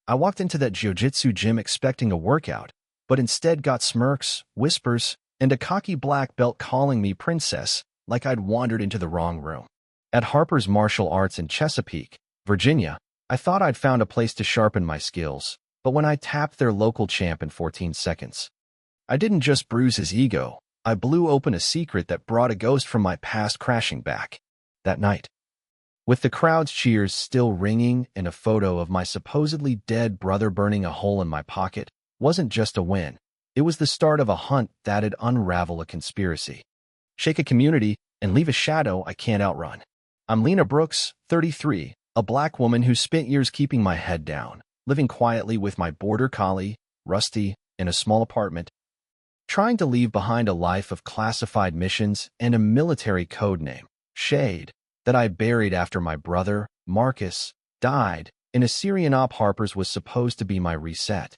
I walked into that Jiu-Jitsu gym expecting a workout, but instead got smirks, whispers, and a cocky black belt calling me princess, like I'd wandered into the wrong room. At Harper's Martial Arts in Chesapeake, Virginia, I thought I'd found a place to sharpen my skills, but when I tapped their local champ in 14 seconds, I didn't just bruise his ego, I blew open a secret that brought a ghost from my past crashing back. That night, with the crowd's cheers still ringing and a photo of my supposedly dead brother burning a hole in my pocket, wasn't just a win. It was the start of a hunt that'd unravel a conspiracy, shake a community, and leave a shadow I can't outrun. I'm Lena Brooks, 33, a black woman who spent years keeping my head down, living quietly with my border collie, Rusty, in a small apartment, trying to leave behind a life of classified missions and a military code name, Shade, that I buried after my brother, Marcus, died in a Syrian op. Harper's was supposed to be my reset.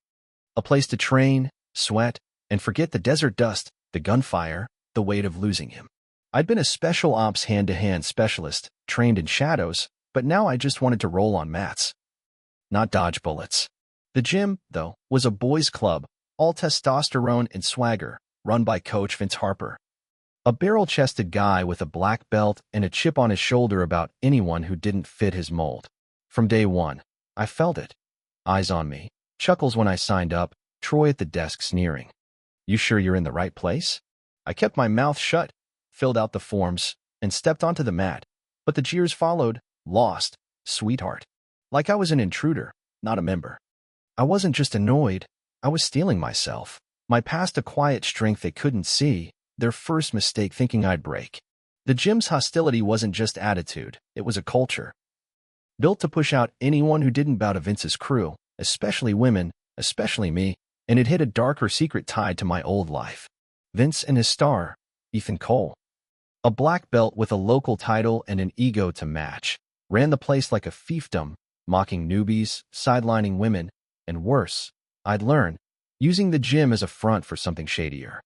A place to train, sweat, and forget the desert dust, the gunfire, the weight of losing him. I'd been a special ops hand-to-hand specialist, trained in shadows, but now I just wanted to roll on mats, not dodge bullets. The gym, though, was a boys' club, all testosterone and swagger, run by Coach Vince Harper, a barrel-chested guy with a black belt and a chip on his shoulder about anyone who didn't fit his mold. From day one, I felt it. Eyes on me, chuckles when I signed up, Troy at the desk sneering. You sure you're in the right place? I kept my mouth shut, filled out the forms, and stepped onto the mat, but the jeers followed, lost, sweetheart. Like I was an intruder, not a member. I wasn't just annoyed, I was stealing myself. My past a quiet strength they couldn't see, their first mistake thinking I'd break. The gym's hostility wasn't just attitude, it was a culture, built to push out anyone who didn't bow to Vince's crew, especially women, especially me, and it hid a darker secret tied to my old life. Vince and his star, Ethan Cole, a black belt with a local title and an ego to match, ran the place like a fiefdom, mocking newbies, sidelining women, and worse, I'd learn, using the gym as a front for something shadier.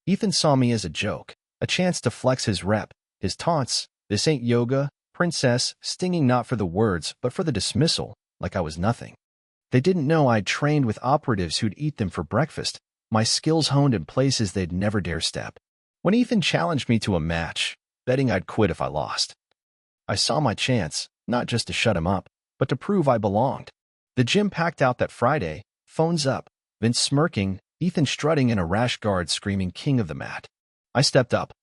Ethan saw me as a joke, a chance to flex his rep, his taunts, this ain't yoga, princess, stinging not for the words but for the dismissal, like I was nothing. They didn't know I'd trained with operatives who'd eat them for breakfast, my skills honed in places they'd never dare step. When Ethan challenged me to a match, betting I'd quit if I lost, I saw my chance, not just to shut him up, but to prove I belonged. The gym packed out that Friday, phones up, Vince smirking, Ethan strutting and a rash guard screaming king of the mat. I stepped up.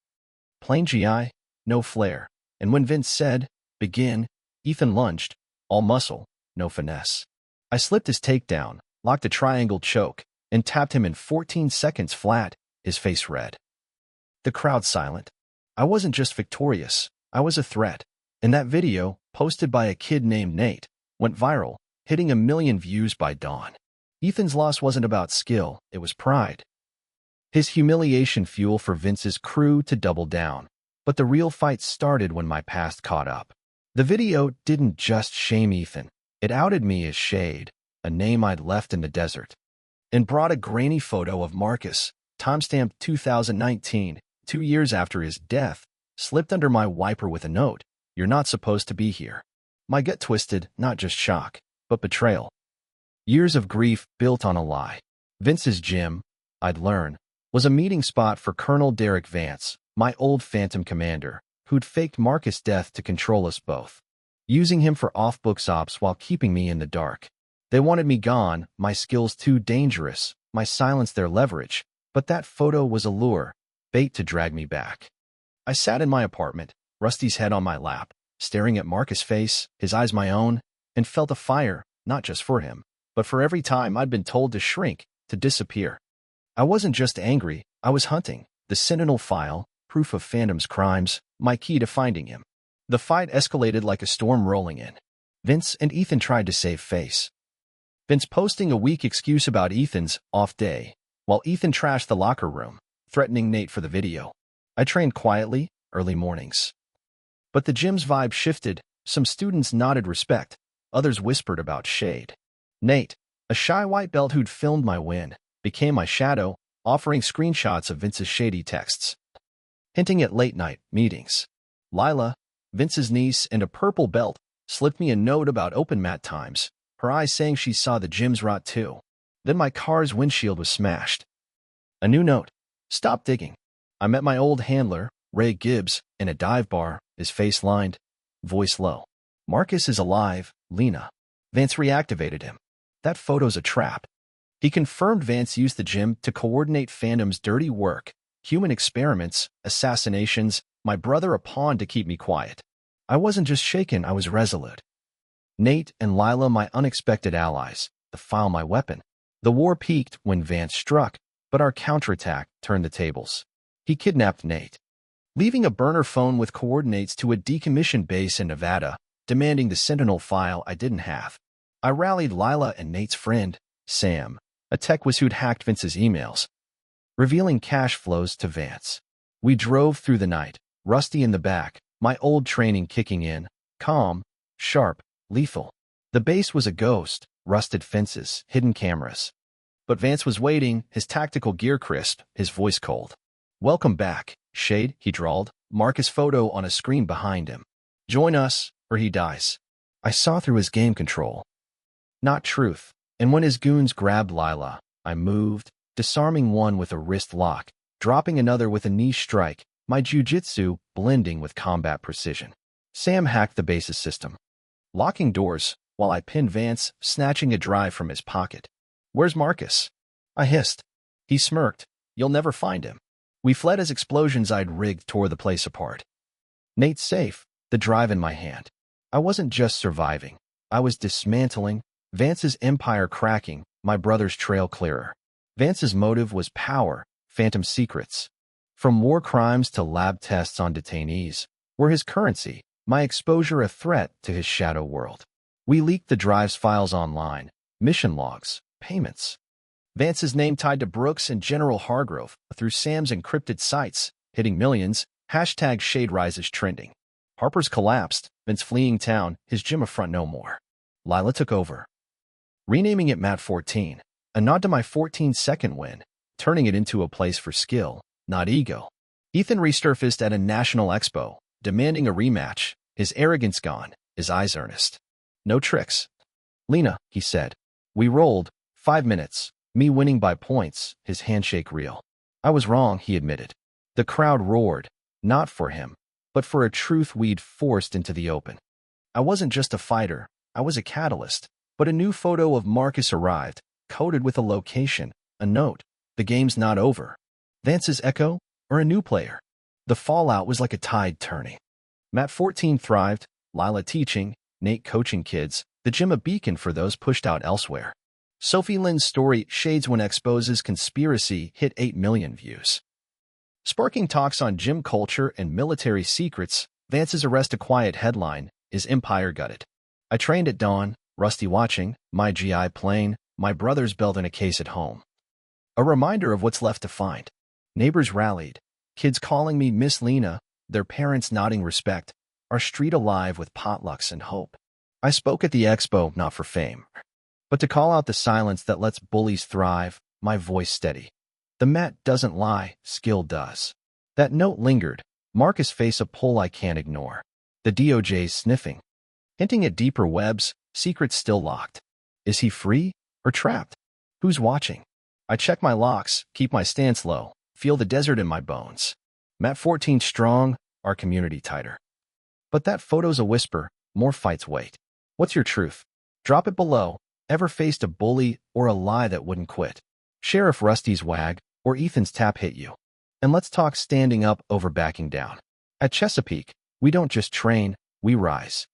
Plain GI, no flair, and when Vince said, begin, Ethan lunged, all muscle, no finesse. I slipped his takedown, locked a triangle choke, and tapped him in 14 seconds flat, his face red. The crowd silent. I wasn't just victorious, I was a threat, and that video, posted by a kid named Nate, went viral, hitting 1 million views by dawn. Ethan's loss wasn't about skill, it was pride. His humiliation fuel for Vince's crew to double down. But the real fight started when my past caught up. The video didn't just shame Ethan, it outed me as Shade, a name I'd left in the desert, and brought a grainy photo of Marcus, timestamp 2019, 2 years after his death, slipped under my wiper with a note, "You're not supposed to be here." My gut twisted, not just shock, but betrayal. Years of grief built on a lie. Vince's gym, I'd learn, was a meeting spot for Colonel Derek Vance, my old Phantom commander, who'd faked Marcus' death to control us both, using him for off-books ops while keeping me in the dark. They wanted me gone, my skills too dangerous, my silence their leverage, but that photo was a lure, bait to drag me back. I sat in my apartment, Rusty's head on my lap, staring at Marcus' face, his eyes my own, and felt a fire, not just for him, but for every time I'd been told to shrink, to disappear. I wasn't just angry, I was hunting, the Sentinel file, proof of Phantom's crimes, my key to finding him. The fight escalated like a storm rolling in. Vince and Ethan tried to save face. Vince posting a weak excuse about Ethan's off day, while Ethan trashed the locker room, threatening Nate for the video. I trained quietly, early mornings. But the gym's vibe shifted, some students nodded respect, others whispered about Shade. Nate, a shy white belt who'd filmed my win, became my shadow, offering screenshots of Vince's shady texts, hinting at late-night meetings. Lila, Vince's niece and a purple belt, slipped me a note about open mat times, her eyes saying she saw the gym's rot too. Then my car's windshield was smashed. A new note. Stop digging. I met my old handler, Ray Gibbs, in a dive bar, his face lined, voice low. Marcus is alive, Lena. Vance reactivated him. That photo's a trap. He confirmed Vance used the gym to coordinate Phantom's dirty work, human experiments, assassinations, my brother a pawn to keep me quiet. I wasn't just shaken, I was resolute. Nate and Lila my unexpected allies, the file my weapon. The war peaked when Vance struck, but our counterattack turned the tables. He kidnapped Nate, leaving a burner phone with coordinates to a decommissioned base in Nevada, demanding the Sentinel file I didn't have. I rallied Lila and Nate's friend, Sam, a tech whiz who'd hacked Vince's emails, revealing cash flows to Vance. We drove through the night, Rusty in the back, my old training kicking in, calm, sharp, lethal. The base was a ghost, rusted fences, hidden cameras. But Vance was waiting, his tactical gear crisp, his voice cold. Welcome back, Shade, he drawled, Marcus' photo on a screen behind him. Join us, or he dies. I saw through his game control. Not truth. And when his goons grabbed Lila, I moved, disarming one with a wrist lock, dropping another with a knee strike, my jiu-jitsu blending with combat precision. Sam hacked the base's system, locking doors, while I pinned Vance, snatching a drive from his pocket. Where's Marcus? I hissed. He smirked. You'll never find him. We fled as explosions I'd rigged tore the place apart. Nate's safe, the drive in my hand. I wasn't just surviving. I was dismantling, Vance's empire cracking, my brother's trail clearer. Vance's motive was power, phantom secrets. From war crimes to lab tests on detainees, were his currency, my exposure a threat to his shadow world. We leaked the drive's files online, mission logs, payments. Vance's name tied to Brooks and General Hargrove through Sam's encrypted sites, hitting millions, hashtag Shade Rises trending. Harper's collapsed, Vince fleeing town, his gym a front no more. Lila took over, renaming it Mat 14, a nod to my 14-second win, turning it into a place for skill, not ego. Ethan resurfaced at a national expo, demanding a rematch, his arrogance gone, his eyes earnest. No tricks. Lena, he said. We rolled, 5 minutes, me winning by points, his handshake real. I was wrong, he admitted. The crowd roared, not for him, but for a truth we'd forced into the open. I wasn't just a fighter, I was a catalyst, but a new photo of Marcus arrived, coded with a location, a note. The game's not over. Vance's echo, or a new player? The fallout was like a tide turning. Mat 14 thrived, Lila teaching, Nate coaching kids, the gym a beacon for those pushed out elsewhere. Sophie Lynn's story, Shades When Exposes Conspiracy, hit 8 million views. Sparking talks on gym culture and military secrets, Vance's arrest a quiet headline, his empire gutted. I trained at dawn, Rusty watching, my GI plane, my brother's belt in a case at home. A reminder of what's left to find. Neighbors rallied, kids calling me Miss Lena, their parents nodding respect, our street alive with potlucks and hope. I spoke at the expo not for fame, but to call out the silence that lets bullies thrive, my voice steady. The mat doesn't lie, skill does. That note lingered, Marcus face a pull I can't ignore. The DOJ's sniffing, hinting at deeper webs, secrets still locked. Is he free or trapped? Who's watching? I check my locks, keep my stance low, feel the desert in my bones. Mat 14 strong, our community tighter. But that photo's a whisper, more fights wait. What's your truth? Drop it below. Ever faced a bully or a lie that wouldn't quit? Sheriff Rusty's wag or Ethan's tap hit you? And let's talk standing up over backing down. At Chesapeake, we don't just train, we rise.